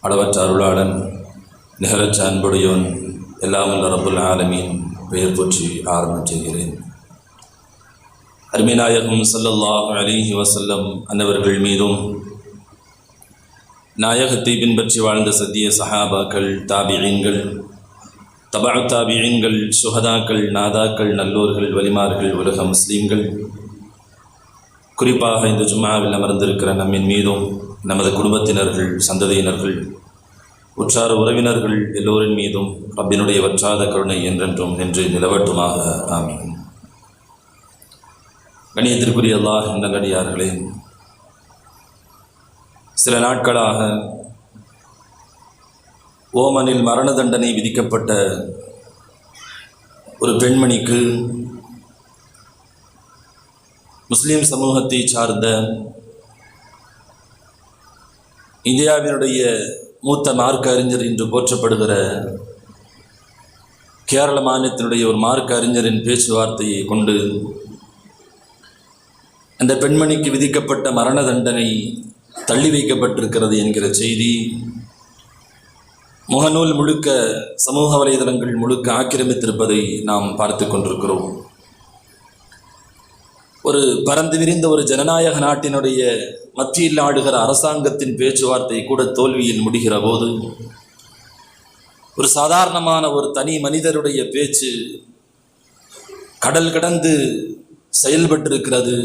அளவற்ற அருளாளன் நிகரற்ற அன்புடையோன் எல்லாம் வல்ல ரப்புல் ஆலமீன் பெயர் போற்றி ஆரம்பம் செய்கிறேன். அருமைநாயகம் ஸல்லல்லாஹு அலைஹி வஸல்லம் அன்னவர்கள் மீதும் நாயகத்தை பின்பற்றி வாழ்ந்த சத்திய சஹாபாக்கள், தாபிஈன்கள், தபஅ தாபிஈன்கள், சுஹதாக்கள், நாதாக்கள், நல்லோர்கள், வலிமார்கள், உலக முஸ்லீம்கள், குறிப்பாக இந்த ஜும்ஆவில் அமர்ந்திருக்கிற நம்மின் மீதும் நமது குடும்பத்தினர்கள், சந்ததியினர்கள், உற்றார் உறவினர்கள் எல்லோரின் மீதும் ரப்பினுடைய வற்றாத கருணை என்றென்றும் நின்று நிலவட்டுமாக. ஆமீன். கணியத்திற்குரிய அல்லாஹ் நல்லடியார்களே, சில நாட்களாக ஓமனில் மரண தண்டனை விதிக்கப்பட்ட ஒரு பெண்மணிக்கு முஸ்லிம் சமூகத்தை சார்ந்த இந்தியாவினுடைய மூத்த மார்க்க அறிஞர் என்று போற்றப்படுகிற கேரள மாநிலத்தினுடைய ஒரு மார்க்க அறிஞரின் பேச்சுவார்த்தையை கொண்டு அந்த பெண்மணிக்கு விதிக்கப்பட்ட மரண தண்டனை தள்ளி வைக்கப்பட்டிருக்கிறது என்கிற செய்தி முகநூல் முழுக்க, சமூக வலைதளங்கள் முழுக்க ஆக்கிரமித்திருப்பதை நாம் பார்த்து கொண்டிருக்கிறோம். ஒரு பரந்து விரிந்த ஒரு ஜனநாயக நாட்டினுடைய மத்தியில் ஆடுகிற அரசாங்கத்தின் பேச்சுவார்த்தை கூட தோல்வியில் முடிகிற போது, ஒரு சாதாரணமான ஒரு தனி மனிதருடைய பேச்சு கடல் கடந்து செயல்பட்டிருக்கிறது,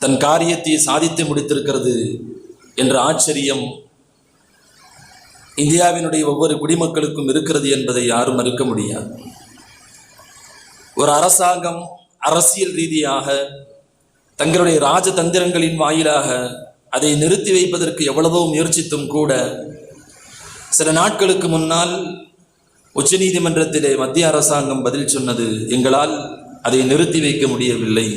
தன் காரியத்தை சாதித்து முடித்திருக்கிறது என்ற ஆச்சரியம் இந்தியாவினுடைய ஒவ்வொரு குடிமக்களுக்கும் இருக்கிறது என்பதை யாரும் மறுக்க முடியாது. ஒரு அரசாங்கம் அரசியல் ரீதியாக தங்களுடைய ராஜதந்திரங்களின் வாயிலாக அதை நிறுத்தி வைப்பதற்கு எவ்வளவோ முயற்சித்தும் கூட, சில நாட்களுக்கு முன்னால் உச்சநீதிமன்றத்திலே மத்திய அரசாங்கம் பதில் சொன்னது, எங்களால் அதை நிறுத்தி வைக்க முடியவில்லை,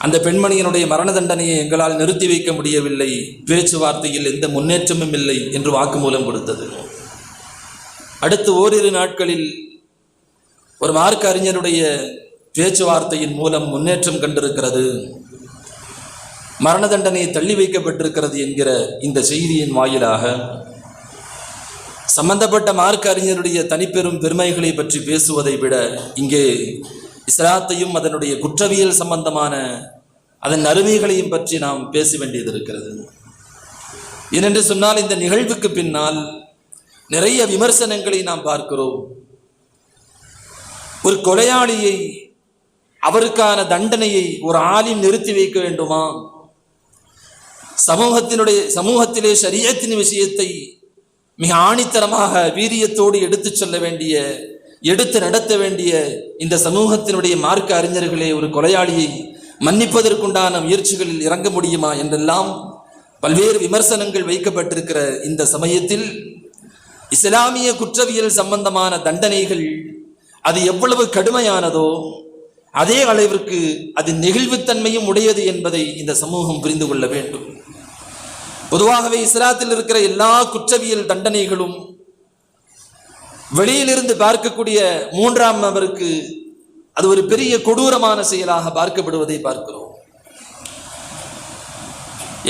அந்த பெண்மணியினுடைய மரண தண்டனையை எங்களால் நிறுத்தி வைக்க முடியவில்லை, பேச்சுவார்த்தையில் எந்த முன்னேற்றமும் இல்லை என்று வாக்குமூலம் கொடுத்தது. அடுத்து ஓரிரு நாட்களில் ஒரு மார்க்க அறிஞருடைய பேச்சுவார்த்தையின் மூலம் முன்னேற்றம் கண்டிருக்கிறது, மரண தண்டனை தள்ளி வைக்கப்பட்டிருக்கிறது என்கிற இந்த செய்தியின் வாயிலாக சம்பந்தப்பட்ட மார்க்க அறிஞருடைய தனிப்பெரும் பெருமைகளை பற்றி பேசுவதை விட இங்கே இஸ்லாத்தையும் அதனுடைய குற்றவியல் சம்பந்தமான அதன் அருமைகளையும் பற்றி நாம் பேச வேண்டியது இருக்கிறது. ஏனென்று சொன்னால், இந்த நிகழ்வுக்கு பின்னால் நிறைய விமர்சனங்களை நாம் பார்க்கிறோம். ஒரு கொலையாளியை, அவருக்கான தண்டனையை ஒரு ஆலிம் நிறுத்தி வைக்க வேண்டுமா? சமூகத்திலே ஷரியத்தின் விஷயத்தை மிக ஆணித்தரமாக வீரியத்தோடு எடுத்துச் சொல்ல வேண்டிய, எடுத்து நடத்த வேண்டிய இந்த சமூகத்தினுடைய மார்க்க அறிஞர்களே ஒரு கொலையாளியை மன்னிப்பதற்குண்டான முயற்சிகளில் இறங்க முடியுமா என்றெல்லாம் பல்வேறு விமர்சனங்கள் வைக்கப்பட்டிருக்கிற இந்த சமயத்தில் இஸ்லாமிய குற்றவியல் சம்பந்தமான தண்டனைகள் அது எவ்வளவு கடுமையானதோ அதே அளவிற்கு அது நெகிழ்வுத்தன்மையும் உடையது என்பதை இந்த சமூகம் புரிந்து கொள்ள வேண்டும். பொதுவாகவே இஸ்லாத்தில் இருக்கிற எல்லா குற்றவியல் தண்டனைகளும் வெளியிலிருந்து பார்க்கக்கூடிய மூன்றாம் நபருக்கு அது ஒரு பெரிய கொடூரமான செயலாக பார்க்கப்படுவதை பார்க்கிறோம்.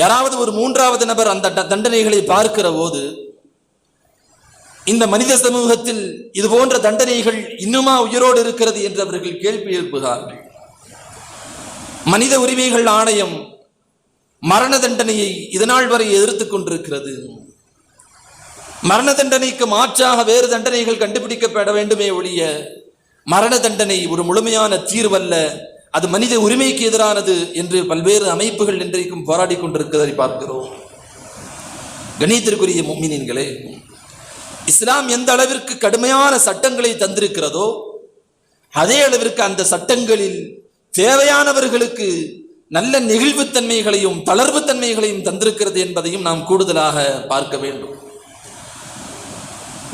யாராவது ஒரு மூன்றாவது நபர் அந்த தண்டனைகளை பார்க்கிற போது, இந்த மனித சமூகத்தில் இது போன்ற தண்டனைகள் இன்னுமா உயிரோடு இருக்கிறது என்று அவர்கள் கேள்வி எழுப்புகிறார்கள். மனித உரிமைகள் ஆணையம் மரண தண்டனையை இதனால் வரை எதிர்த்துக் கொண்டிருக்கிறது. மரண தண்டனைக்கு மாற்றாக வேறு தண்டனைகள் கண்டுபிடிக்கப்பட வேண்டுமே ஒழிய, மரண தண்டனை ஒரு முழுமையான தீர்வல்ல, அது மனித உரிமைக்கு எதிரானது என்று பல்வேறு அமைப்புகள் இன்றைக்கும் போராடி கொண்டிருக்கிறதை பார்க்கிறோம். கணியத்திற்குரிய முஃமினீன்களே, இஸ்லாம் எந்த அளவிற்கு கடுமையான சட்டங்களை தந்திருக்கிறதோ அதே அளவிற்கு அந்த சட்டங்களில் தேவையானவர்களுக்கு நல்ல நெகிழ்வுத்தன்மைகளையும் தளர்வுத்தன்மைகளையும் தந்திருக்கிறது என்பதையும் நாம் கூடுதலாக பார்க்க வேண்டும்.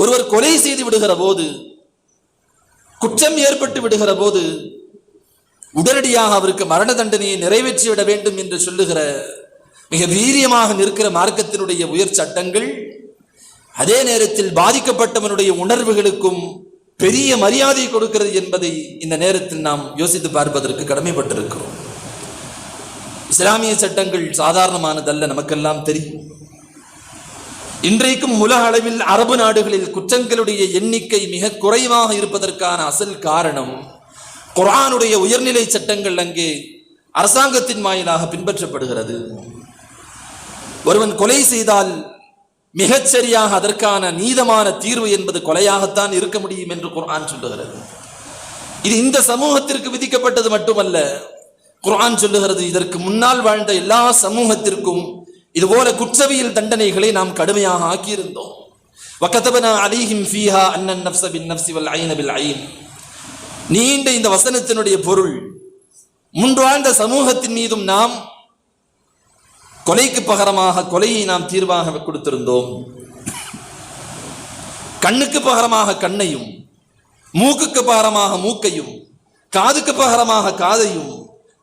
ஒருவர் கொலை செய்து விடுகிற போது, குற்றம் ஏற்பட்டு விடுகிற போது உடனடியாக அவருக்கு மரண தண்டனையை நிறைவேற்றி விட வேண்டும் என்று சொல்லுகிற மிக வீரியமாக நிற்கிற மார்க்கத்தினுடைய உயர் சட்டங்கள் அதே நேரத்தில் பாதிக்கப்பட்டவனுடைய உணர்வுகளுக்கும் பெரிய மரியாதை கொடுக்கிறது என்பதை இந்த நேரத்தில் நாம் யோசித்து பார்ப்பதற்கு கடமைப்பட்டிருக்கிறோம். இஸ்லாமிய சட்டங்கள் சாதாரணமானதல்ல, நமக்கெல்லாம் தெரியும். இன்றைக்கும் உலக அளவில் அரபு நாடுகளில் குற்றங்களுடைய எண்ணிக்கை மிக குறைவாக இருப்பதற்கான அசல் காரணம் குர்ஆனுடைய உயர்நிலை சட்டங்கள் அங்கே அரசாங்கத்தின் வாயிலாக பின்பற்றப்படுகிறது. ஒருவன் கொலை செய்தால் மிகச்சரியாக அதற்கான நீதமான தீர்வு என்பது கொலையாகத்தான் இருக்க முடியும் என்று குர்ஆன் சொல்லுகிறது. இது இந்த சமூகத்திற்கு விதிக்கப்பட்டது மட்டுமல்ல, குர்ஆன் சொல்லுகிறது இதற்கு முன்னால் வாழ்ந்த எல்லா சமூகத்திற்கும் இதுபோல குற்றவியல் தண்டனைகளை நாம் கடுமையாக ஆக்கியிருந்தோம். வகதபனா அலைஹிம் ஃபீஹா அன்னன் நஃப்ஸ பின் நஃப்ஸி வல் ஐன பில் ஐன். நீண்ட இந்த வசனத்தினுடைய பொருள், முன்பு வாழ்ந்த சமூகத்தின் மீதும் நாம் கொலைக்கு பகரமாக கொலையை நாம் தீர்வாக கொடுத்திருந்தோம். கண்ணுக்கு பகரமாக கண்ணையும், மூக்குக்கு பகரமாக மூக்கையும், காதுக்கு பகரமாக காதையும்,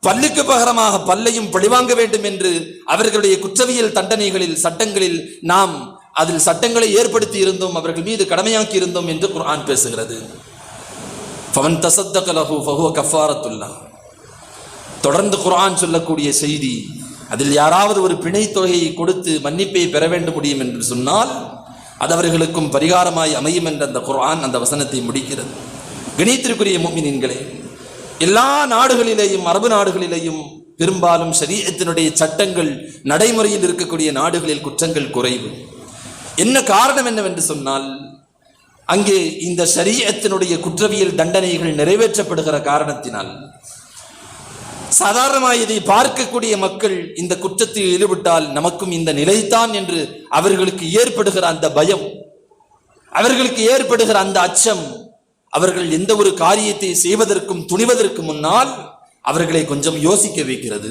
பல்லுக்கு பகரமாக பல்லையும் பழிவாங்க வேண்டும் என்று அவர்களுடைய குற்றவியல் தண்டனைகளில் சட்டங்களில் நாம் அதில் சட்டங்களை ஏற்படுத்தி இருந்தோம், அவர்கள் மீது கடமையாக்கி இருந்தோம் என்று குர்ஆன் பேசுகிறது. ஃபமன் தஸத்தக லஹு ஃபஹுவ கஃபாரத்துல்லாஹ். தொடர்ந்து குர்ஆன் சொல்லக்கூடிய செய்தி, அதில் யாராவது ஒரு பிணை தொகையை கொடுத்து மன்னிப்பை பெற வேண்டும் முடியும் என்று சொன்னால் அது அவர்களுக்கும் பரிகாரமாய் அமையும் என்ற அந்த குர்ஆன் அந்த வசனத்தை முடிக்கிறது. கணியத்திற்குரிய முஃமினீன்களே, எல்லா நாடுகளிலேயும் அரபு நாடுகளிலேயும் பெரும்பாலும் ஷரீஅத்தினுடைய சட்டங்கள் நடைமுறையில் இருக்கக்கூடிய நாடுகளில் குற்றங்கள் குறைவு. என்ன காரணம் என்னவென்று சொன்னால், அங்கே இந்த ஷரீஅத்தினுடைய குற்றவியல் தண்டனைகள் நிறைவேற்றப்படுகிற காரணத்தினால் சாதாரணமாக இதை பார்க்கக்கூடிய மக்கள் இந்த குற்றத்தில் ஈடுபட்டால் நமக்கும் இந்த நிலைத்தான் என்று அவர்களுக்கு ஏற்படுகிற அந்த பயம், அவர்களுக்கு ஏற்படுகிற அந்த அச்சம், அவர்கள் எந்த ஒரு காரியத்தை செய்வதற்கும் துணிவதற்கு முன்னால் அவர்களை கொஞ்சம் யோசிக்க வைக்கிறது.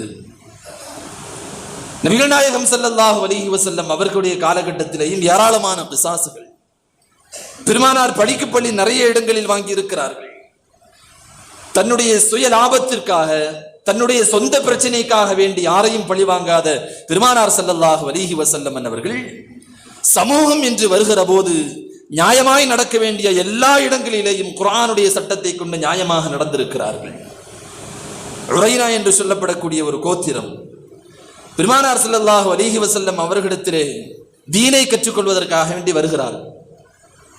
நபிகள் நாயகம் ஸல்லல்லாஹு அலைஹி வஸல்லம் அவர்களுடைய காலகட்டத்திலேயும் ஏராளமான பிசாசுகள், பெருமானார் படிக்கப்பள்ளி நிறைய இடங்களில் வாங்கி இருக்கிறார்கள். தன்னுடைய சுய லாபத்திற்காக, தன்னுடைய சொந்த பிரச்சனைக்காக வேண்டி யாரையும் பழிவாங்காத பெருமானார் ஸல்லல்லாஹு அலைஹி வஸல்லம் அவர்கள் சமூகம் என்று வருகிற போது நியாயமாய் நடக்க வேண்டிய எல்லா இடங்களிலேயும் குர்ஆனுடைய சட்டத்தை கொண்டு நியாயமாக நடந்திருக்கிறார்கள். உரைனா என்று சொல்லப்படக்கூடிய ஒரு கோத்திரம் பெருமானார் ஸல்லல்லாஹு அலைஹி வஸல்லம் அவர்களிடத்திலே தீனை கற்றுக்கொள்வதற்காக வேண்டி வருகிறார்.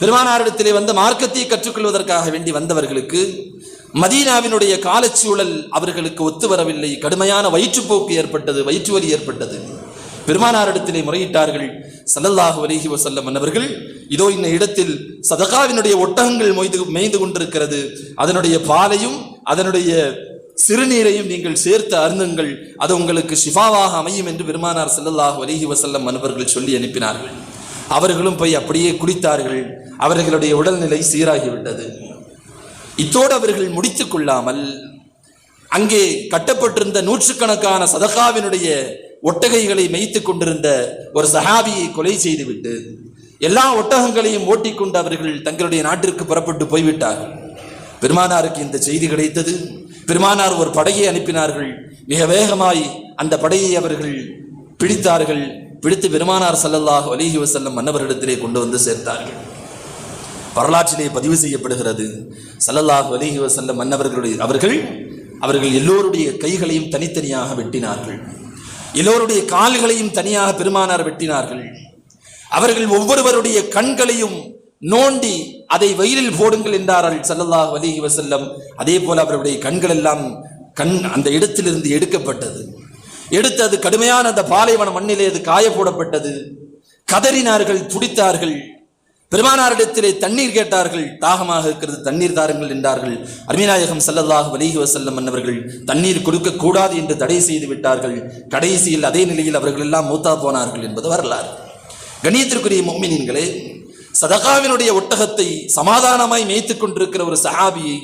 பெருமானாரிடத்திலே வந்து மார்க்கத்தை கற்றுக்கொள்வதற்காக வேண்டி வந்தவர்களுக்கு மதீனாவினுடைய காலச்சூழல் அவர்களுக்கு ஒத்து வரவில்லை. கடுமையான வயிற்றுப்போக்கு ஏற்பட்டது, வயிற்று வலி ஏற்பட்டது. பெருமானாரிடத்திலே முறையிட்டார்கள். ஸல்லல்லாஹு அலைஹி வஸல்லம் அவர்கள், இதோ இந்த இடத்தில் சதகாவினுடைய ஒட்டகங்கள் மேய்ந்து கொண்டிருக்கிறது, அதனுடைய பாலையும் அதனுடைய சிறுநீரையும் நீங்கள் சேர்த்து அருந்துங்கள், அது உங்களுக்கு ஷிஃபாவாக அமையும் என்று பெருமானார் ஸல்லல்லாஹு அலைஹி வஸல்லம் அவர்கள் சொல்லி அனுப்பினார்கள். அவர்களும் போய் அப்படியே குடித்தார்கள். அவர்களுடைய உடல்நிலை சீராகிவிட்டது. இத்தோடு அவர்கள் முடித்துக் கொள்ளாமல் அங்கே கட்டப்பட்டிருந்த நூற்றுக்கணக்கான சதகாவினுடைய ஒட்டகைகளை மேய்த்துக் கொண்டிருந்த ஒரு சஹாபியை கொலை செய்துவிட்டு எல்லா ஒட்டகங்களையும் ஓட்டிக்கொண்டு அவர்கள் தங்களுடைய நாட்டிற்கு புறப்பட்டு போய்விட்டார்கள். பெருமானாருக்கு இந்த செய்தி கிடைத்தது. பெருமானார் ஒரு படையை அனுப்பினார்கள். மிக வேகமாய் அந்த படையை அவர்கள் பிடித்தார்கள். பிடித்து பெருமானார் ஸல்லல்லாஹு அலைஹி வஸல்லம் மன்னவரிடத்திலே கொண்டு வந்து சேர்த்தார்கள். வரலாற்றிலே பதிவு செய்யப்படுகிறது, ஸல்லல்லாஹு அலைஹி வஸல்லம் மன்னவர்களுடைய அவர்கள் எல்லோருடைய கைகளையும் தனித்தனியாக வெட்டினார்கள். எல்லோருடைய கால்களையும் தனியாக பெருமானார் வெட்டினார்கள். அவர்கள் ஒவ்வொருவருடைய கண்களையும் நோண்டி அதை வெயிலில் போடுங்கள் என்றார்கள் ஸல்லல்லாஹு அலைஹி வஸல்லம். அதே போல அவருடைய கண்கள் எல்லாம் அந்த இடத்திலிருந்து எடுக்கப்பட்டது. எடுத்து அது கடுமையான அந்த பாலைவன மண்ணிலே அது காய போடப்பட்டது. கதறினார்கள், துடித்தார்கள். பெருமானாரிடத்திலே தண்ணீர் கேட்டார்கள். தாகமாக இருக்கிறது, தண்ணீர் தாருங்கள் என்றார்கள். அருமைநாயகம் ஸல்லல்லாஹு அலைஹி வஸல்லம் அவர்கள் தண்ணீர் கொடுக்க கூடாது என்று தடை செய்து விட்டார்கள். கடைசியில் அதே நிலையில் அவர்கள் எல்லாம் மூத்தா போனார்கள் என்பது வரலாறு. கணியத்திற்குரிய முஃமினீன்களே, சதகாவினுடைய ஒட்டகத்தை சமாதானமாய் மேய்த்துக் கொண்டிருக்கிற ஒரு சஹாபியை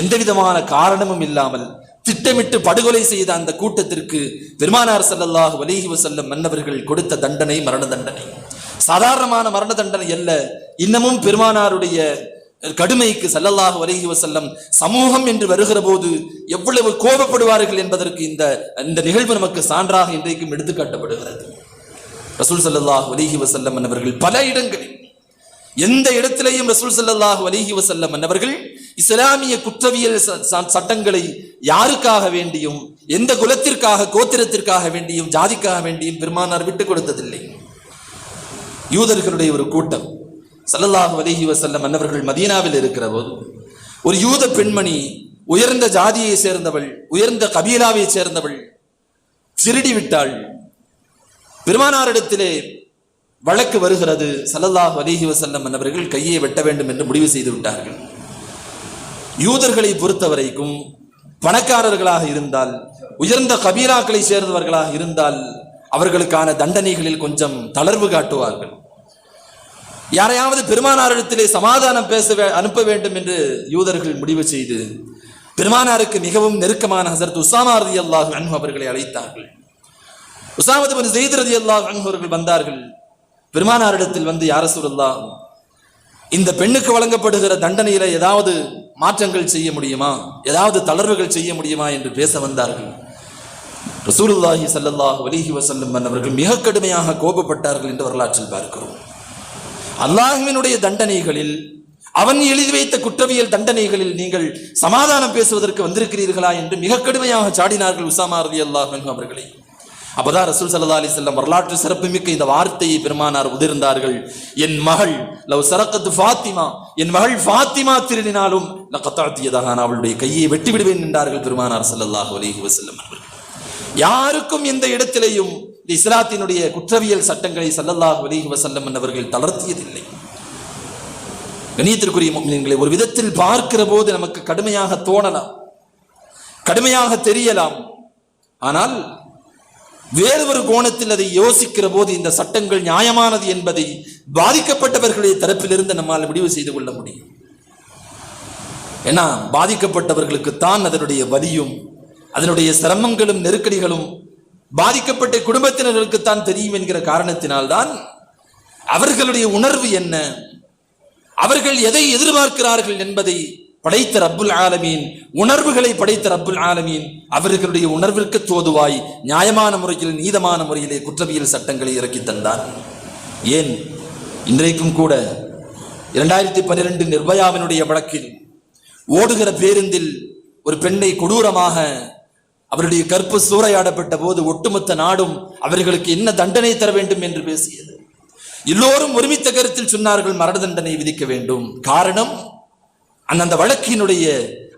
எந்த விதமான காரணமும் இல்லாமல் திட்டமிட்டு படுகொலை செய்த அந்த கூட்டத்திற்கு பெருமானார் ஸல்லல்லாஹு அலைஹி வஸல்லம் மன்னவர்கள் கொடுத்த தண்டனை மரண தண்டனை. சாதாரணமான மரண தண்டனை அல்ல. இன்னமும் பெருமானாருடைய கடுமைக்கு ஸல்லல்லாஹு அலைஹி வஸல்லம் சமூகம் என்று வருகிற போது எவ்வளவு கோபப்படுவார்கள் என்பதற்கு இந்த நிகழ்வு நமக்கு சான்றாக இன்றைக்கும் எடுத்துக்காட்டப்படுகிறது. ரசூல் ஸல்லல்லாஹு அலைஹி வஸல்லம் அவர்கள் பல இடங்களில், எந்த இடத்திலேயும் ரசூல் ஸல்லல்லாஹு அலைஹி வஸல்லம் அவர்கள் இஸ்லாமிய குற்றவியல் சட்டங்களை யாருக்காக வேண்டியும், எந்த குலத்திற்காக, கோத்திரத்திற்காக வேண்டியும், ஜாதிக்காக வேண்டியும் பெருமானார் விட்டுக் கொடுத்ததில்லை. யூதர்களுடைய ஒரு கூட்டம் ஸல்லல்லாஹு அலைஹி வஸல்லம் அன்னவர்கள் மதீனாவில் இருக்கிற போது ஒரு யூத பெண்மணி, உயர்ந்த ஜாதியை சேர்ந்தவள், உயர்ந்த கபீலாவை சேர்ந்தவள், திருடி விட்டாள். பெருமானாரிடத்திலே வழக்கு வருகிறது. ஸல்லல்லாஹு அலைஹி வஸல்லம் அன்னவர்கள் கையை வெட்ட வேண்டும் என்று முடிவு செய்து விட்டார்கள். யூதர்களை பொறுத்தவரைக்கும் பணக்காரர்களாக இருந்தால், உயர்ந்த கபீலாக்களை சேர்ந்தவர்களாக இருந்தால் அவர்களுக்கான தண்டனைகளில் கொஞ்சம் தளர்வு காட்டுவார்கள். யாரையாவது பெருமானாரிடத்திலே சமாதானம் பேச அனுப்ப வேண்டும் என்று யூதர்கள் முடிவு செய்து பெருமானாருக்கு மிகவும் நெருக்கமான ஹஸரத் உஸாமா ரலியல்லாஹு அன்ஹு அவர்களை அழைத்தார்கள். உஸாமா இப்னு ஸைத் ரலியல்லாஹு அன்ஹு அவர்கள் வந்தார்கள். பெருமானாரிடத்தில் வந்து, யா ரசூலல்லாஹ், இந்த பெண்ணுக்கு வழங்கப்படுகிற தண்டனையில ஏதாவது மாற்றங்கள் செய்ய முடியுமா, ஏதாவது தளர்வுகள் செய்ய முடியுமா என்று பேச வந்தார்கள். ரசூலுல்லாஹி ஸல்லல்லாஹு அலைஹி வஸல்லம் அவர்கள் மிக கடுமையாக கோபப்பட்டார்கள் என்று வரலாற்றில் பார்க்கிறோம். அல்லாஹ்வினுடைய தண்டனைகளில், அவன் எழுதி வைத்த குற்றவியல் தண்டனைகளில் நீங்கள் சமாதானம் பேசுவதற்கு வந்திருக்கிறீர்களா என்று மிக கடுமையாக சாடினார்கள் உஸாமா ரலியல்லாஹு அன்ஹு அவர்களை. அப்பதான் ரசூல் ஸல்லல்லாஹு அலைஹி வஸல்லம் வரலாற்று சிறப்புமிக்க இந்த வார்த்தையை பெருமானார் உதிர்ந்தார்கள். என் மகள் லவ் சரக்கத்து ஃபாத்திமா, என் மகள் ஃபாத்திமா திருடினாலும் லகத்தஅத் யதஹா, அவளுடைய கையை வெட்டி விடுவேன் என்றார்கள் பெருமானார் ஸல்லல்லாஹு அலைஹி வஸல்லம் அவர்கள். யாருக்கும் எந்த இடத்திலேயும் இஸ்லாத்தினுடைய குற்றவியல் சட்டங்களை ஸல்லல்லாஹு அலைஹி வஸல்லம் அவர்கள் தளர்த்தியதில்லை. கண்ணியத்திற்குரிய முஃமினீன்களை, ஒரு விதத்தில் பார்க்கிற போது நமக்கு கடுமையாக தோணலாம், கடுமையாக தெரியலாம். ஆனால் வேறு ஒரு கோணத்தில் அதை யோசிக்கிற போது இந்த சட்டங்கள் நியாயமானது என்பதை பாதிக்கப்பட்டவர்களுடைய தரப்பிலிருந்து நம்மால் முடிவு செய்து கொள்ள முடியும். ஏன்னா பாதிக்கப்பட்டவர்களுக்கு தான் அதனுடைய வலியும் அதனுடைய சிரமங்களும் நெருக்கடிகளும் பாதிக்கப்பட்ட குடும்பத்தினர்களுக்கு தான் தெரியும் என்கிற காரணத்தினால்தான் அவர்களுடைய உணர்வு என்ன, அவர்கள் எதை எதிர்பார்க்கிறார்கள் என்பதை படைத்த ரப்புல் ஆலமீன், உணர்வுகளை படைத்த ரப்புல் ஆலமீன் அவர்களுடைய உணர்விற்கு தோதுவாய் நியாயமான முறையில், நீதமான முறையிலே குற்றவியல் சட்டங்களை இறக்கி தந்தார். ஏன் இன்றைக்கும் கூட 2012 நிர்பயாவினுடைய வழக்கில் ஓடுகிற பேருந்தில் ஒரு பெண்ணை கொடூரமாக அவருடைய கற்பு சூறையாடப்பட்ட போது ஒட்டுமொத்த நாடும் அவர்களுக்கு என்ன தண்டனை தர வேண்டும் என்று பேசியது. எல்லோரும் ஒருமித்த கருத்தில் சொன்னார்கள், மரண தண்டனை விதிக்க வேண்டும். காரணம், அந்த வழக்கினுடைய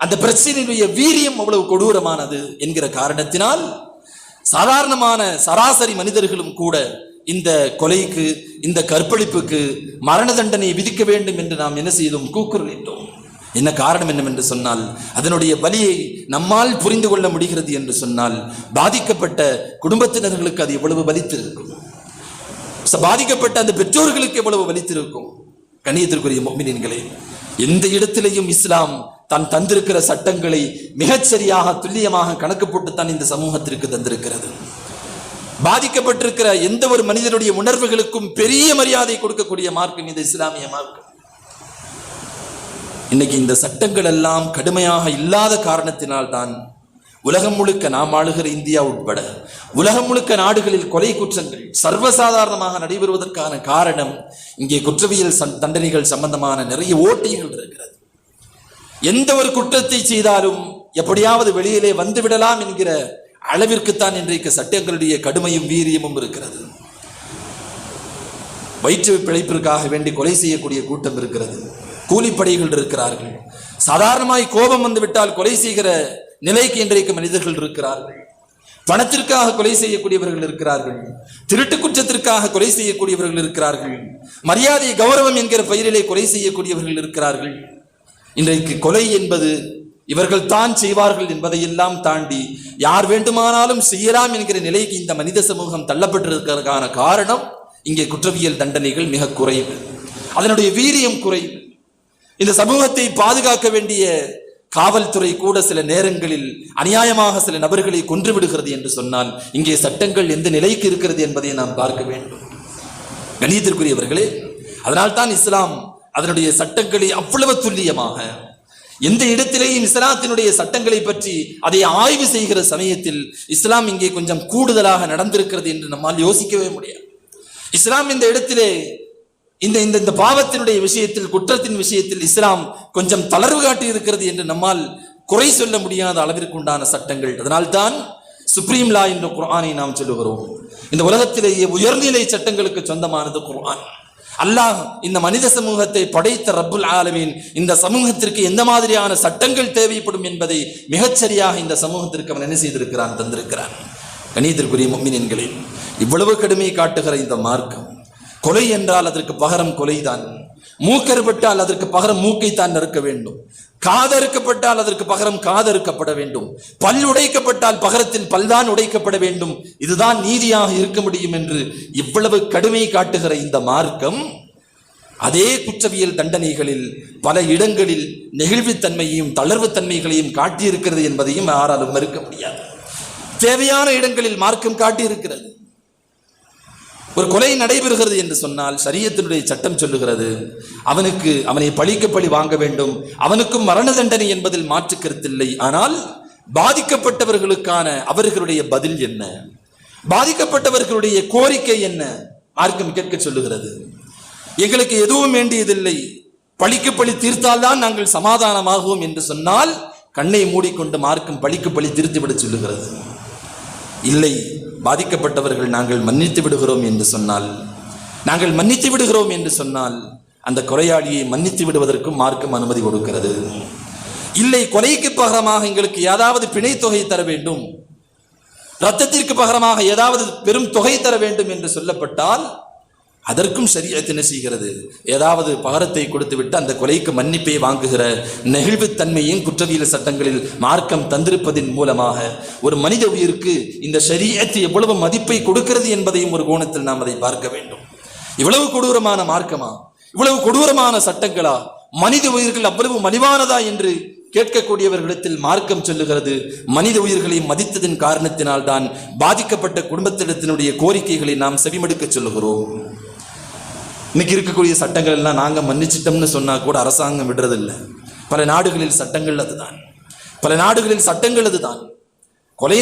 அந்த பிரச்சனையினுடைய வீரியம் அவ்வளவு கொடூரமானது என்கிற காரணத்தினால் சாதாரணமான சராசரி மனிதர்களும் கூட இந்த கொலைக்கு, இந்த கற்பழிப்புக்கு மரண தண்டனை விதிக்க வேண்டும் என்று நாம் என்ன செய்தோம், கூக்குரலிட்டோம். என்ன காரணம் என்னவென்று சொன்னால், அதனுடைய வலியை நம்மால் புரிந்து கொள்ள முடிகிறது என்று சொன்னால் பாதிக்கப்பட்ட குடும்பத்தினர்களுக்கு அது எவ்வளவு வலித்திருக்கும், பாதிக்கப்பட்ட அந்த பெற்றோர்களுக்கு எவ்வளவு வலித்திருக்கும். கண்ணியத்திற்குரிய முஃமினீன்களே, எந்த இடத்திலேயும் இஸ்லாம் தான் தந்திருக்கிற சட்டங்களை மிகச்சரியாக துல்லியமாக கணக்கு போட்டு தான் இந்த சமூகத்திற்கு தந்திருக்கிறது. பாதிக்கப்பட்டிருக்கிற எந்த ஒரு மனிதனுடைய உணர்வுகளுக்கும் பெரிய மரியாதை கொடுக்கக்கூடிய மார்க்கம் இந்த இஸ்லாமிய மார்க்கம். இன்னைக்கு இந்த சட்டங்கள் எல்லாம் கடுமையாக இல்லாத காரணத்தினால்தான் உலகம் முழுக்க, நாம் ஆளுகிற இந்தியா உட்பட உலகம் முழுக்க நாடுகளில் கொலை குற்றங்கள் சர்வசாதாரணமாக நடைபெறுவதற்கான காரணம் இங்கே குற்றவியல் தண்டனைகள் சம்பந்தமான நிறைய ஓட்டைகள் இருக்கிறது. எந்த ஒரு குற்றத்தை செய்தாலும் எப்படியாவது வெளியிலே வந்து விடலாம் என்கிற அளவிற்குத்தான் இன்றைக்கு சட்டங்களுடைய கடுமையும் வீரியமும் இருக்கிறது. வயிற்று பிழைப்பிற்காக வேண்டி கொலை செய்யக்கூடிய கூட்டம் இருக்கிறது, கூலிப்படைகள் இருக்கிறார்கள். சாதாரணமாய் கோபம் வந்து விட்டால் கொலை செய்கிற நிலைக்கு இன்றைக்கு மனிதர்கள் இருக்கிறார்கள். பணத்திற்காக கொலை செய்யக்கூடியவர்கள் இருக்கிறார்கள், திருட்டு குற்றத்திற்காக கொலை செய்யக்கூடியவர்கள் இருக்கிறார்கள், மரியாதை கௌரவம் என்கிற பெயரிலே கொலை செய்யக்கூடியவர்கள் இருக்கிறார்கள். இன்றைக்கு கொலை என்பது இவர்கள் தான் செய்வார்கள் என்பதையெல்லாம் தாண்டி யார் வேண்டுமானாலும் செய்யலாம் என்கிற நிலைக்கு இந்த மனித சமூகம் தள்ளப்பட்டிருக்கிறதுக்கான காரணம் இங்கே குற்றவியல் தண்டனைகள் மிக குறைவு, அதனுடைய வீரியம் குறைவு. இந்த சமூகத்தை பாதுகாக்க வேண்டிய காவல்துறை கூட சில நேரங்களில் அநியாயமாக சில நபர்களை கொன்று விடுகிறது என்று சொன்னால் இங்கே சட்டங்கள் எந்த நிலைக்கு இருக்கிறது என்பதை நாம் பார்க்க வேண்டும். கண்ணியத்திற்குரியவர்களே, அதனால்தான் இஸ்லாம் அதனுடைய சட்டங்களை அவ்வளவு துல்லியமாக, எந்த இடத்திலேயும் இஸ்லாத்தினுடைய சட்டங்களை பற்றி அதை ஆய்வு செய்கிற சமயத்தில் இஸ்லாம் இங்கே கொஞ்சம் கூடுதலாக நடந்திருக்கிறது என்று நம்மால் யோசிக்கவே முடியாது. இஸ்லாம் இந்த இடத்திலே இந்த பாவத்தினுடைய விஷயத்தில், குற்றத்தின் விஷயத்தில் இஸ்லாம் கொஞ்சம் தளர்வு காட்டி இருக்கிறது என்று நம்மால் குறை சொல்ல முடியாத அளவிற்கு உண்டான சட்டங்கள். அதனால்தான் சுப்ரீம் லா என்ற குர்ஆனை நாம் சொல்லுகிறோம். இந்த உலகத்திலேயே உயர்நிலை சட்டங்களுக்கு சொந்தமானது குர்ஆன். அல்லாஹ் இந்த மனித சமூகத்தை படைத்த ரப்புல் ஆலமீன் இந்த சமூகத்திற்கு எந்த மாதிரியான சட்டங்கள் தேவைப்படும் என்பதை மிகச்சரியாக இந்த சமூகத்திற்கு அவன் என்ன செய்திருக்கிறான், தந்திருக்கிறான். கணியத்திற்குரிய முஃமினீன்களே, இவ்வளவு கடுமை காட்டுகிற இந்த மார்க்கம், கொலை என்றால் அதற்கு பகரம் கொலைதான், மூக்கறுபட்டால் அதற்கு பகரம் மூக்கைத்தான் நறுக்க வேண்டும், காதறுக்கப்பட்டால் அதற்கு பகரம் காதறுக்கப்பட வேண்டும், பல் உடைக்கப்பட்டால் பகரத்தின் பல்தான் உடைக்கப்பட வேண்டும், இதுதான் நீதியாக இருக்க முடியும் என்று இவ்வளவு கடுமை காட்டுகிற இந்த மார்க்கம் அதே குற்றவியல் தண்டனைகளில் பல இடங்களில் நெகிழ்வுத்தன்மையையும் தளர்வுத்தன்மைகளையும் காட்டியிருக்கிறது என்பதையும் யாராலும் மறுக்க முடியாது. தேவையான இடங்களில் மார்க்கம் காட்டியிருக்கிறது. ஒரு கொலை நடைபெறுகிறது என்று சொன்னால் ஷரியத்தினுடைய சட்டம் சொல்லுகிறது, அவனை பழிக்கு பழி வாங்க வேண்டும், அவனுக்கும் மரண தண்டனை என்பதில் மாற்று கருத்தில்லை. ஆனால் பாதிக்கப்பட்டவர்களுக்கான அவர்களுடைய பதில் என்ன, பாதிக்கப்பட்டவர்களுடைய கோரிக்கை என்ன, மார்க்கம் கேட்க சொல்லுகிறது. எங்களுக்கு எதுவும் வேண்டியதில்லை, பழிக்கு பழி தீர்த்தால்தான் நாங்கள் சமாதானமாகுவோம் என்று சொன்னால் கண்ணை மூடிக்கொண்டு மார்க்கம் பழிக்கு பழி தீர்த்துவிட சொல்லுகிறது. இல்லை, பாதிக்கப்பட்டவர்கள் நாங்கள் மன்னித்து விடுகிறோம் என்று சொன்னால் அந்த கொலையாளியை மன்னித்து விடுவதற்கும் மார்க்கம் அனுமதி கொடுக்கிறது. இல்லை, கொலைக்கு பகரமாக எங்களுக்கு ஏதாவது பிணை தொகை தர வேண்டும், இரத்தத்திற்கு பகரமாக ஏதாவது பெரும் தொகை தர வேண்டும் என்று சொல்லப்பட்டால் அதற்கும் ஷரியத் என்ன செய்கிறது, ஏதாவது பகரத்தை கொடுத்துவிட்டு அந்த கொலைக்கு மன்னிப்பை வாங்குகிற நெகிழ்வுத்தன்மையும் குற்றவியல் சட்டங்களில் மார்க்கம் தந்திருப்பதின் மூலமாக ஒரு மனித உயிருக்கு இந்த ஷரியத் எவ்வளவு மதிப்பை கொடுக்கிறது என்பதையும் ஒரு கோணத்தில் நாம் அதை பார்க்க வேண்டும். இவ்வளவு கொடூரமான மார்க்கமா, இவ்வளவு கொடூரமான சட்டங்களா, மனித உயிர்கள் அவ்வளவு மலிவானதா என்று கேட்கக்கூடியவர்களிடத்தில் மார்க்கம் சொல்லுகிறது, மனித உயிர்களை மதித்ததன் காரணத்தினால் தான் பாதிக்கப்பட்ட குடும்பத்தினத்தினுடைய கோரிக்கைகளை நாம் செவிமடுக்க சொல்லுகிறோம். இன்னைக்கு இருக்கக்கூடிய சட்டங்கள் எல்லாம் நாங்கள் மன்னிச்சிட்டோம்னு சொன்னா கூட அரசாங்கம் விடுறதில்லை. பல நாடுகளில் சட்டங்கள் அதுதான். கொலை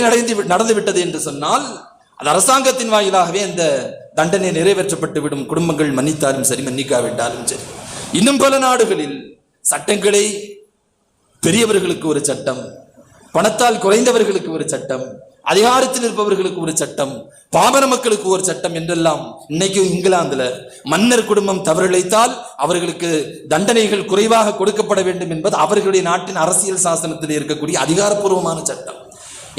நடந்து விட்டது என்று சொன்னால் அது அரசாங்கத்தின் வாயிலாகவே அந்த தண்டனை நிறைவேற்றப்பட்டு விடும். குடும்பங்கள் மன்னித்தாலும் சரி, மன்னிக்காவிட்டாலும் சரி. இன்னும் பல நாடுகளில் சட்டங்களை பெரியவர்களுக்கு ஒரு சட்டம், பணத்தால் குறைந்தவர்களுக்கு ஒரு சட்டம், அதிகாரத்தில் இருப்பவர்களுக்கு ஒரு சட்டம், பாமர மக்களுக்கு ஒரு சட்டம் என்றெல்லாம் இன்னைக்கும் இங்கிலாந்துல மன்னர் குடும்பம் தவறிழைத்தால் அவர்களுக்கு தண்டனைகள் குறைவாக கொடுக்கப்பட வேண்டும் என்பது அவர்களுடைய நாட்டின் அரசியல் சாசனத்தில் இருக்கக்கூடிய அதிகாரப்பூர்வமான சட்டம்.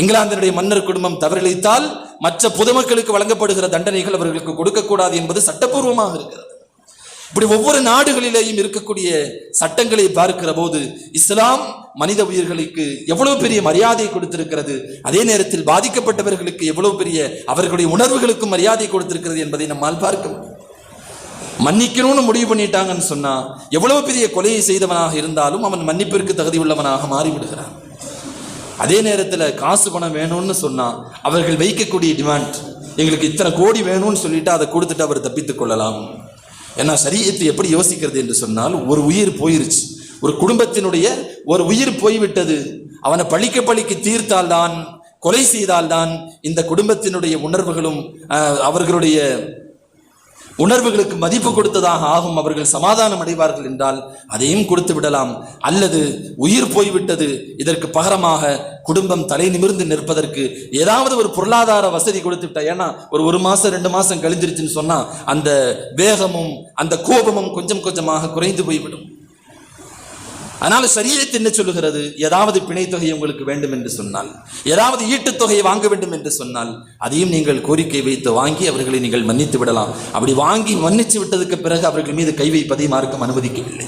இங்கிலாந்தினுடைய மன்னர் குடும்பம் தவறிழைத்தால் மற்ற பொதுமக்களுக்கு வழங்கப்படுகிற தண்டனைகள் அவர்களுக்கு கொடுக்கக்கூடாது என்பது சட்டப்பூர்வமாக இருக்கிறது. இப்படி ஒவ்வொரு நாடுகளிலேயும் இருக்கக்கூடிய சட்டங்களை பார்க்கிற போது இஸ்லாம் மனித உயிர்களுக்கு எவ்வளவு பெரிய மரியாதை கொடுத்திருக்கிறது, அதே நேரத்தில் பாதிக்கப்பட்டவர்களுக்கு எவ்வளவு பெரிய அவர்களுடைய உணர்வுகளுக்கும் மரியாதை கொடுத்திருக்கிறது என்பதை நம்மால் பார்க்க முடியும். மன்னிக்கணும்னு முடிவு பண்ணிட்டாங்கன்னு சொன்னா எவ்வளவு பெரிய கொலையை செய்தவனாக இருந்தாலும் அவன் மன்னிப்பிற்கு தகுதி உள்ளவனாக மாறிவிடுகிறான். அதே நேரத்தில் காசு பணம் வேணும்னு சொன்னா அவர்கள் வைக்கக்கூடிய டிமாண்ட், எங்களுக்கு இத்தனை கோடி வேணும்னு சொல்லிட்டு அதை கொடுத்துட்டு அவர் தப்பித்துக் கொள்ளலாம். ஏன்னா ஷரியத்து எப்படி யோசிக்கிறது என்று சொன்னால், ஒரு உயிர் போயிருச்சு, ஒரு குடும்பத்தினுடைய ஒரு உயிர் போய்விட்டது, அவனை பழிக்கு தீர்த்தால்தான், கொலை செய்தால்தான் இந்த குடும்பத்தினுடைய உணர்வுகளும் அவர்களுடைய உணர்வுகளுக்கு மதிப்பு கொடுத்ததாக ஆகும், அவர்கள் சமாதானம் அடைவார்கள் என்றால் அதையும் கொடுத்து விடலாம். அல்லது உயிர் போய்விட்டது, இதற்கு பகரமாக குடும்பம் தலை நிமிர்ந்து நிற்பதற்கு ஏதாவது ஒரு பொருளாதார வசதி கொடுத்து விட்டா, ஏன்னா ஒரு மாசம் 2 மாசம் கழிஞ்சிருச்சுன்னு சொன்னா அந்த வேகமும் அந்த கோபமும் கொஞ்சம் கொஞ்சமாக குறைந்து போய்விடும். அதனால ஷரியத் என்ன சொல்லுகிறது, ஏதாவது பிணைத்தொகை உங்களுக்கு வேண்டும் என்று சொன்னால், ஏதாவது ஈட்டுத்தொகையை வாங்க வேண்டும் என்று சொன்னால் அதையும் நீங்கள் கோரிக்கை வைத்து வாங்கி அவர்களை நீங்கள் மன்னித்து விடலாம். அப்படி வாங்கி மன்னிச்சு விட்டதுக்கு பிறகு அவர்கள் மீது கை வைப்பதை மார்க்கம் அனுமதிக்கவில்லை.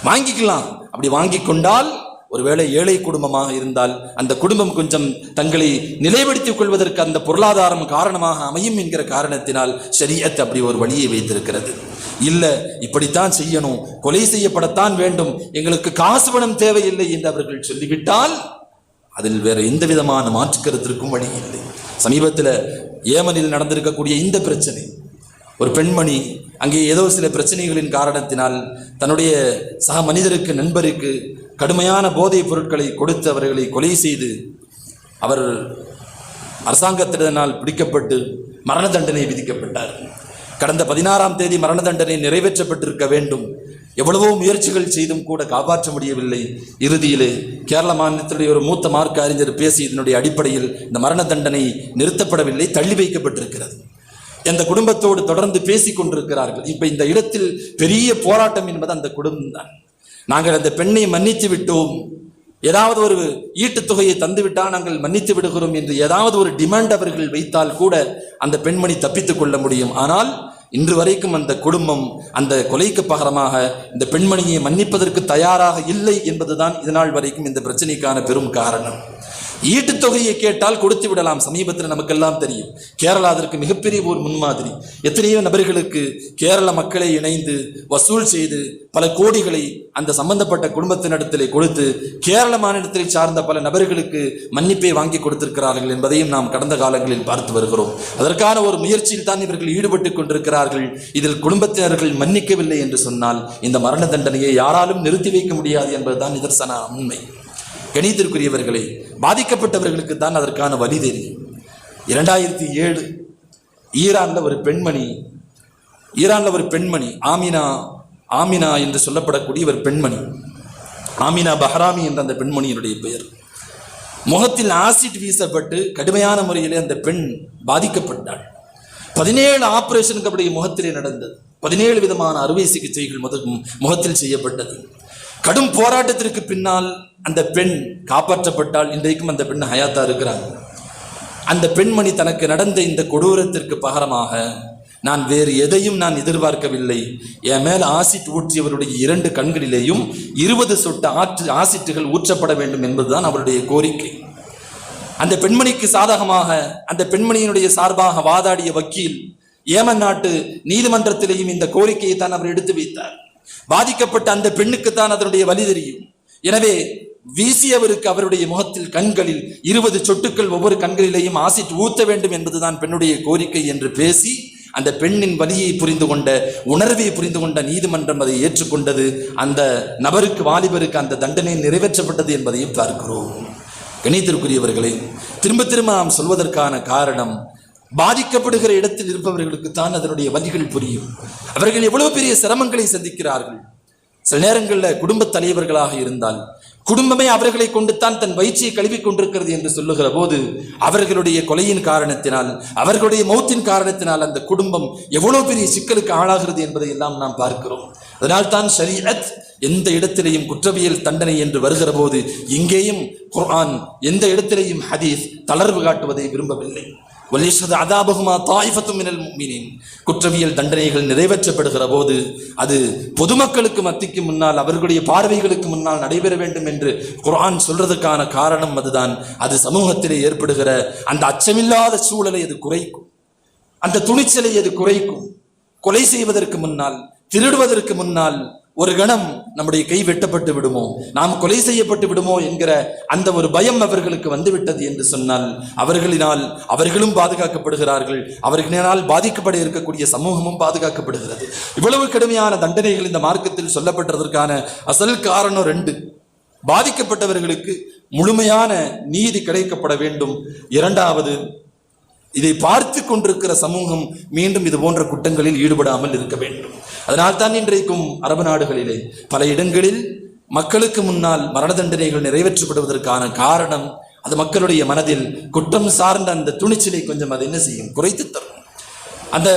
வாங்கிக்கலாம். அப்படி வாங்கி கொண்டால் ஒருவேளை ஏழை குடும்பமாக இருந்தால் அந்த குடும்பம் கொஞ்சம் தங்களை நிலைப்படுத்திக் கொள்வதற்கு அந்த பொருளாதாரம் காரணமாக அமையும் என்கிற காரணத்தினால் ஷரியத் அப்படி ஒரு வழியை வைத்திருக்கிறது. இல்லை, இப்படித்தான் செய்யணும், கொலை செய்யப்படத்தான் வேண்டும், எங்களுக்கு காசு பணம் தேவையில்லை என்று அவர்கள் சொல்லிவிட்டால் அதில் வேற எந்த விதமான மாற்று கருத்திற்கும் வழி இல்லை. சமீபத்தில் ஏமனில் நடந்திருக்கக்கூடிய இந்த பிரச்சனை, ஒரு பெண்மணி அங்கே ஏதோ சில பிரச்சனைகளின் காரணத்தினால் தன்னுடைய சக மனிதருக்கு, நண்பருக்கு கடுமையான போதைப் பொருட்களை கொடுத்து அவர்களை கொலை செய்து அவர் அரசாங்கத்தினால் பிடிக்கப்பட்டு மரண தண்டனை விதிக்கப்பட்டார். கடந்த 16ஆம் தேதி மரண தண்டனை நிறைவேற்றப்பட்டிருக்க வேண்டும். எவ்வளவோ முயற்சிகள் செய்தும் கூட காப்பாற்ற முடியவில்லை. இறுதியிலே கேரள மாநிலத்தினுடைய ஒரு மூத்த மார்க்க அறிஞர் பேசி இதனுடைய அடிப்படையில் இந்த மரண தண்டனை நிறுத்தப்படவில்லை, தள்ளி வைக்கப்பட்டிருக்கிறது. அந்த குடும்பத்தோடு தொடர்ந்து பேசி கொண்டிருக்கிறார்கள். இப்ப இந்த இடத்தில் பெரிய போராட்டம் என்பது அந்த குடும்பம் தான். நாங்கள் அந்த பெண்ணை மன்னித்து விட்டோம், ஏதாவது ஒரு ஈட்டுத் தொகையை தந்துவிட்டால் நாங்கள் மன்னித்து விடுகிறோம் என்று ஏதாவது ஒரு டிமாண்ட் அவர்கள் வைத்தால் கூட அந்த பெண்மணி தப்பித்துக் கொள்ள முடியும். ஆனால் இன்று வரைக்கும் அந்த குடும்பம் அந்த கொலைக்கு பகரமாக இந்த பெண்மணியை மன்னிப்பதற்கு தயாராக இல்லை என்பதுதான் இதனால் வரைக்கும் இந்த பிரச்சனைக்கான பெரும் காரணம். ஈட்டுத் தொகையை கேட்டால் கொடுத்து விடலாம். சமீபத்தில் நமக்கெல்லாம் தெரியும், கேரளா அதற்கு மிகப்பெரிய ஒரு முன்மாதிரி. எத்தனையோ நபர்களுக்கு கேரள மக்களை இணைந்து வசூல் செய்து பல கோடிகளை அந்த சம்பந்தப்பட்ட குடும்பத்தினிடத்திலே கொடுத்து கேரள மாநிலத்தை சார்ந்த பல நபர்களுக்கு மன்னிப்பை வாங்கி கொடுத்திருக்கிறார்கள் என்பதையும் நாம் கடந்த காலங்களில் பார்த்து வருகிறோம். அதற்கான ஒரு முயற்சியில் தான் இவர்கள் ஈடுபட்டு கொண்டிருக்கிறார்கள். இதில் குடும்பத்தினர்கள் மன்னிக்கவில்லை என்று சொன்னால் இந்த மரண தண்டனையை யாராலும் நிறுத்தி வைக்க முடியாது என்பதுதான் நிதர்சன உண்மை. கணித்திற்குரியவர்களே, பாதிக்கப்பட்டவர்களுக்கு தான் அதற்கான வழி தெரியும். 2007 ஈரான்ல ஒரு பெண்மணி ஆமினா என்று சொல்லப்படக்கூடிய ஒரு பெண்மணி, ஆமினா பஹ்ராமி என்ற அந்த பெண்மணியினுடைய பெயர். முகத்தில் ஆசிட் வீசப்பட்டு கடுமையான முறையிலே அந்த பெண் பாதிக்கப்பட்டாள். 17 ஆபரேஷனுக்கு அப்படி முகத்திலே நடந்தது. 17 விதமான அறுவை சிகிச்சைகள் முகத்தில் செய்யப்பட்டது. கடும் போராட்டத்திற்கு பின்னால் அந்த பெண் காப்பாற்றப்பட்டால். இன்றைக்கும் அந்த பெண் ஹயாத்தா இருக்கிறார். அந்த பெண்மணி தனக்கு நடந்த இந்த கொடூரத்திற்கு பகரமாக நான் வேறு எதையும் நான் எதிர்பார்க்கவில்லை, என் மேல் ஆசிட் ஊற்றியவருடைய 2 கண்களிலேயும் 20 சொட்டு ஆசிட்டுகள் ஊற்றப்பட வேண்டும் என்பதுதான் அவருடைய கோரிக்கை. அந்த பெண்மணிக்கு சாதகமாக அந்த பெண்மணியினுடைய சார்பாக வாதாடிய வக்கீல் ஏமன் நாட்டு நீதிமன்றத்திலேயும் இந்த கோரிக்கையை தான் அவர் எடுத்து வைத்தார். பாதிக்கப்பட்ட அந்த பெண்ணுக்குத்தான் அதனுடைய வலி தெரியும். எனவே வீசியவருக்கு அவருடைய முகத்தில் கண்களில் 20 சொட்டுக்கள் ஒவ்வொரு கண்களிலேயும் ஆசிட் ஊத்த வேண்டும் என்பதுதான் பெண்ணுடைய கோரிக்கை என்று பேசி அந்த பெண்ணின் வலியை புரிந்து கொண்ட, உணர்வை புரிந்து கொண்ட நீதிமன்றம் அதை ஏற்றுக்கொண்டது. அந்த நபருக்கு, வாலிபருக்கு அந்த தண்டனை நிறைவேற்றப்பட்டது என்பதையும் பார்க்கிறோம். கணித்திற்குரியவர்களே, திரும்ப திரும்ப நாம் சொல்வதற்கான காரணம், பாதிக்கப்படுகிற இடத்தில் இருப்பவர்களுக்கு தான் அதனுடைய வலிகள் புரியும். அவர்கள் எவ்வளவு பெரிய சிரமங்களை சந்திக்கிறார்கள். சில நேரங்களில் குடும்ப தலைவர்களாக இருந்தால் குடும்பமே அவர்களை கொண்டுத்தான் தன் வயிற்சியை கழுவிக் கொண்டிருக்கிறது என்று சொல்லுகிற போது அவர்களுடைய கொலையின் காரணத்தினால், அவர்களுடைய மௌத்தின் காரணத்தினால் அந்த குடும்பம் எவ்வளவு பெரிய சிக்கலுக்கு ஆளாகிறது என்பதை எல்லாம் நாம் பார்க்கிறோம். அதனால் தான் ஷரீஅத் எந்த இடத்திலேயும் குற்றவியல் தண்டனை என்று வருகிற போது இங்கேயும் குர்ஆன், எந்த இடத்திலேயும் ஹதீஸ் தளர்வு காட்டுவதை விரும்பவில்லை. குற்றவியல் தண்டனைகள் நிறைவேற்றப்படுகிற போது அது பொதுமக்களுக்கு மத்திக்கு முன்னால், அவர்களுடைய பார்வைகளுக்கு முன்னால் நடைபெற வேண்டும் என்று குர்ஆன் சொல்றதுக்கான காரணம் அதுதான். அது சமூகத்திலே ஏற்படுகிற அந்த அச்சமில்லாத சூழலை அது குறைக்கும், அந்த துணிச்சலை அது குறைக்கும். கொலை செய்வதற்கு முன்னால், திருடுவதற்கு முன்னால் ஒரு கணம் நம்முடைய கை வெட்டப்பட்டு விடுமோ, நாம் கொலை செய்யப்பட்டு விடுமோ என்கிற அந்த ஒரு பயம் அவர்களுக்கு வந்துவிட்டது என்று சொன்னால் அவர்களினால் அவர்களும் பாதுகாக்கப்படுகிறார்கள், அவர்களினால் பாதிக்கப்பட இருக்கக்கூடிய சமூகமும் பாதுகாக்கப்படுகிறது. இவ்வளவு கடுமையான தண்டனைகள் இந்த மார்க்கத்தில் சொல்லப்பட்டதற்கான அசல் காரணம் 2. பாதிக்கப்பட்டவர்களுக்கு முழுமையான நீதி கிடைக்கப்பட வேண்டும். 2வது, இதை பார்த்து கொண்டிருக்கிற சமூகம் மீண்டும் இது போன்ற குற்றங்களில் ஈடுபடாமல் இருக்க வேண்டும். அதனால் தான் இன்றைக்கும் அரபு நாடுகளிலே பல இடங்களில் மக்களுக்கு முன்னால் மரண தண்டனைகள் நிறைவேற்றப்படுவதற்கான காரணம், அது மக்களுடைய மனதில் குற்றம் சார்ந்த அந்த துணிச்சலை கொஞ்சம் அதை என்ன செய்யும், குறைத்து தரும். அந்த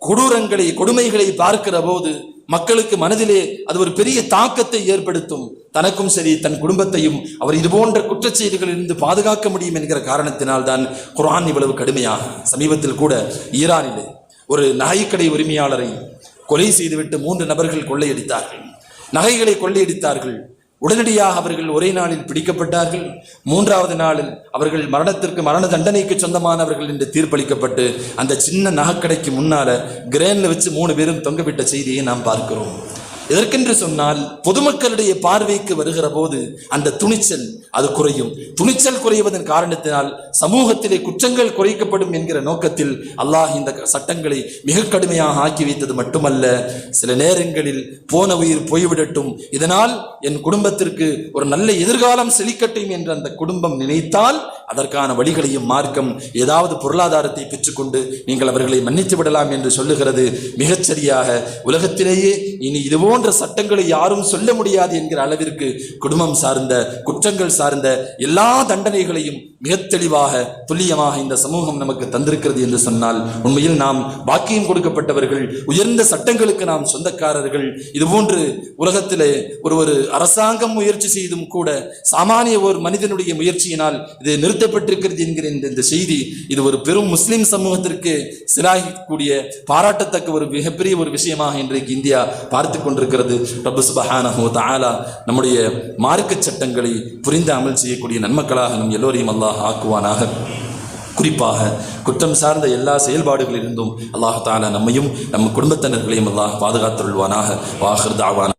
கொடூரங்களை, கொடுமைகளை பார்க்கிற போது மக்களுக்கு மனதிலே அது ஒரு பெரிய தாக்கத்தை ஏற்படுத்தும். தனக்கும் சரி, தன் குடும்பத்தையும் அவர் இது போன்ற குற்றச்செயல்களிலிருந்து பாதுகாக்க முடியும் என்கிற காரணத்தினால் தான் குர்ஆன் இவ்வளவு கடுமையாக. சமீபத்தில் கூட ஈரானிலே ஒரு நகைக்கடை உரிமையாளரை கொலை செய்துவிட்டு 3 நபர்கள் கொள்ளையடித்தார்கள், நகைகளை கொள்ளையடித்தார்கள். உடனடியாக அவர்கள் ஒரே நாளில் பிடிக்கப்பட்டார்கள். 3வது நாளில் அவர்கள் மரண தண்டனைக்கு சொந்தமானவர்கள் என்று தீர்ப்பளிக்கப்பட்டு அந்த சின்ன நகைக்கடைக்கு முன்னால கிரேன்ல வச்சு 3 பேரும் தொங்கவிட்ட செய்தியை நாம் பார்க்கிறோம். எதற்கென்று சொன்னால் பொதுமக்களுடைய பார்வைக்கு வருகிற போது அந்த துணிச்சல் அது குறையும். துணிச்சல் குறைவதன் காரணத்தினால் சமூகத்திலே குற்றங்கள் குறைக்கப்படும் என்கிற நோக்கத்தில் அல்லாஹ் இந்த சட்டங்களை மிக கடுமையாக ஆக்கி வைத்தது மட்டுமல்ல, சில நேரங்களில் போன உயிர் போய்விடட்டும், இதனால் என் குடும்பத்திற்கு ஒரு நல்ல எதிர்காலம் செழிக்கட்டும் என்று அந்த குடும்பம் நினைத்தால் அதற்கான வழிகளையும் மார்க்கம் ஏதாவது பொருளாதாரத்தை பெற்றுக்கொண்டு நீங்கள் அவர்களை மன்னித்து விடலாம் என்று சொல்லுகிறது. மிகச்சரியாக உலகத்திலேயே இனி இது போன்ற சட்டங்களை யாரும் சொல்ல முடியாது என்கிற அளவிற்கு குடும்பம் சார்ந்த குற்றங்கள் சார்ந்த எல்லா தண்டனைகளையும் மிக தெளிவாக துல்லியமாக இந்த சமூகம் நமக்கு தந்திருக்கிறது என்று சொன்னால் உண்மையில் நாம் பாக்கியம் கொடுக்கப்பட்டவர்கள், உயர்ந்த சட்டங்களுக்கு நாம் சொந்தக்காரர்கள். இதுபோன்று உலகத்திலே ஒரு அரசாங்கம் முயற்சி செய்தும் கூட சாமானிய ஒரு மனிதனுடைய முயற்சியினால் இது நிறுத்தப்பட்டிருக்கிறது என்கிற இந்த செய்தி இது ஒரு பெரும் முஸ்லிம் சமூகத்திற்கு சிலாகிக்கூடிய பாராட்டத்தக்க ஒரு மிகப்பெரிய ஒரு விஷயமாக இன்றைக்கு இந்தியா பார்த்து கொண்டிருக்கிறது. ரப்பு சுப்ஹானஹு வ தஆலா நம்முடைய மார்க்க சட்டங்களை புரிந்து அமல் செய்யக்கூடிய நன்மக்களாக நம் எல்லோரையும் அல்லாஹ் ஆக்குவானாக. குறிப்பாக குற்றம் சார்ந்த எல்லா செயல்பாடுகளிலிருந்தும் அல்லாஹ் தஆலா நம்மையும் நம் குடும்பத்தினர்களையும் அல்லாஹ் பாதுகாத்துள்வானாக. வாஹிர் தாவானா.